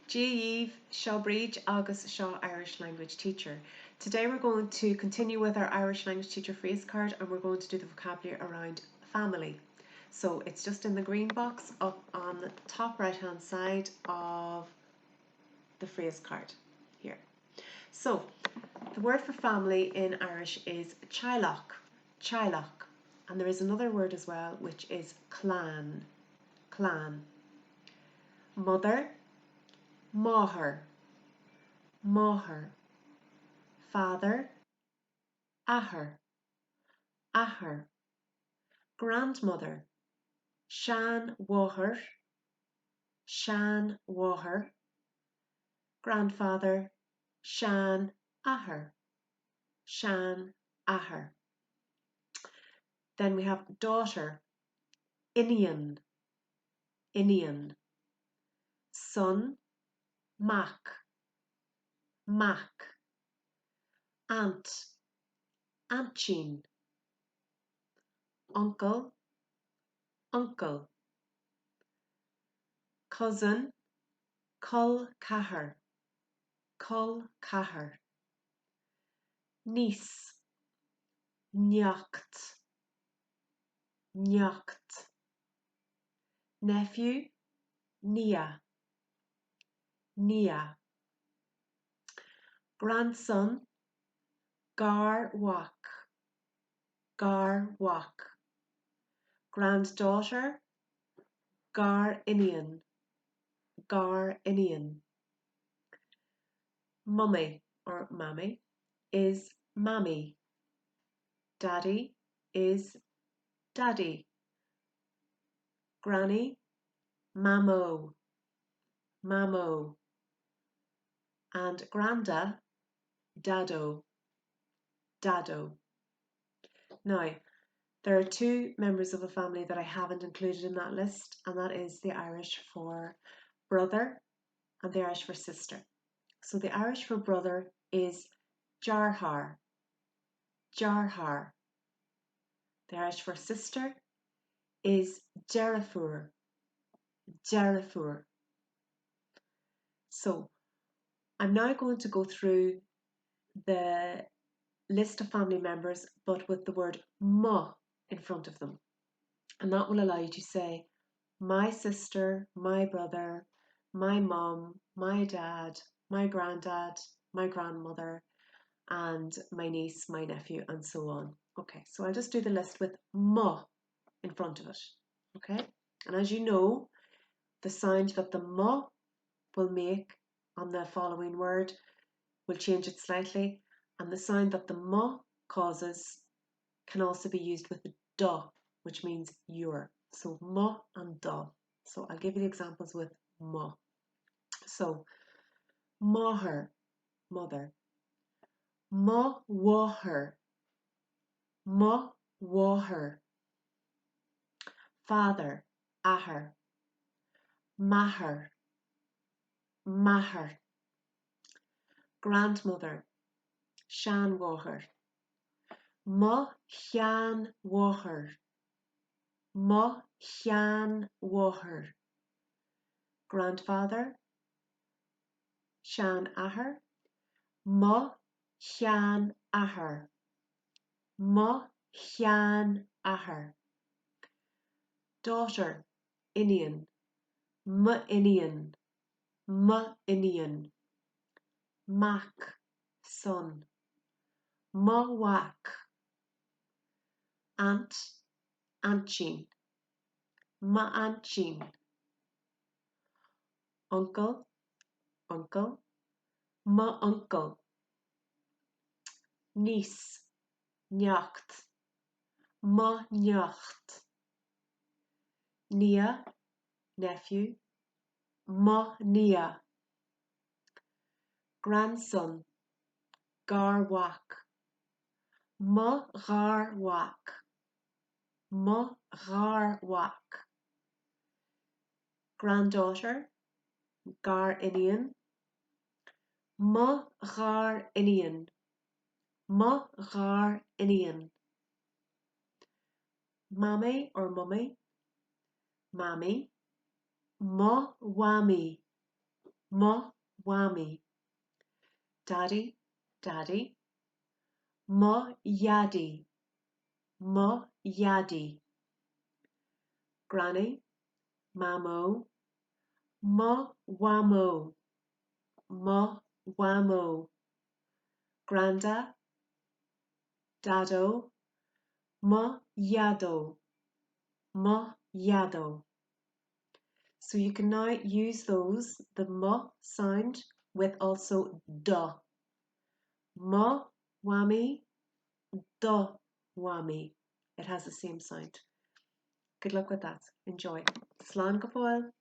Díomh Shawbridge Agus Shaw Irish Language Teacher. Today we're going to continue with our Irish Language Teacher phrase card and we're going to do the vocabulary around family. So it's just in the green box up on the top right hand side of the phrase card here. So the word for family in Irish is Chailloch, Chailloch, and there is another word as well which is clan, clan. Mother, Máthair, Máthair. Father, Athair, Athair. Grandmother, Sean Máthair, Sean Máthair. Grandfather, Sean Athair, Sean Athair. Then we have daughter, Inian, Inian. Son, Mac, Mac. Aunt, Anchin. Uncle, Uncle. Cousin, Cul Cahar, Cul Cahar. Niece, Neacht, Neacht. Nephew, Nia, Nia. Grandson, Gar Wach, Gar Wach. Granddaughter, Gar Inian, Gar Inian. Mummy or mammy is mammy. Daddy is daddy. Granny, mammo, mammo. And granda, dado, dado. Now, there are two members of the family that I haven't included in that list, and that is the Irish for brother and the Irish for sister. So the Irish for brother is Jarhar, Jarhar. The Irish for sister is Jerafur, Jerafur. So I'm now going to go through the list of family members, but with the word ma in front of them. And that will allow you to say my sister, my brother, my mum, my dad, my granddad, my grandmother, and my niece, my nephew, and so on. Okay, so I'll just do the list with ma in front of it. Okay, and as you know, the sound that the ma will make on the following word will change it slightly, and the sound that the ma causes can also be used with the da, which means your. So ma and da. So I'll give you the examples with ma. So Máthair, mother. Ma Máthair, Ma Máthair. Father, Athair. Mathair, Mathair. Grandmother, Sean Máthair. Ma Cheann Máthair, Ma Cheann Máthair. Grandfather, Sean Athair. Ma Cheann Athair, Ma Cheann Athair. Daughter, Inian, Ma Inian, Ma Inian. Mac, son, Ma Wac. Aunt, Anchin, Ma Anchin. Uncle, uncle, Ma uncle. Niece, Neacht, Ma Neacht. Nia, nephew, Ma Nia. Grandson, Gar Wach, Ma Gar Wach, Ma Gar Wach. Granddaughter, Gar Inian, Ma Gar Inian, Ma Gar Inian. Mammy or mummy, mammy, Ma Whammy, Mo wami. Daddy, daddy. Mo yadi. Mo yadi. Granny, mamo. Mo wamo. Mo wamo. Granda, dado. Mo yado. Mo yado. So you can now use those, the mo sound, with also da. Mo wami, da wami. It has the same sound. Good luck with that. Enjoy. Slán go fóill.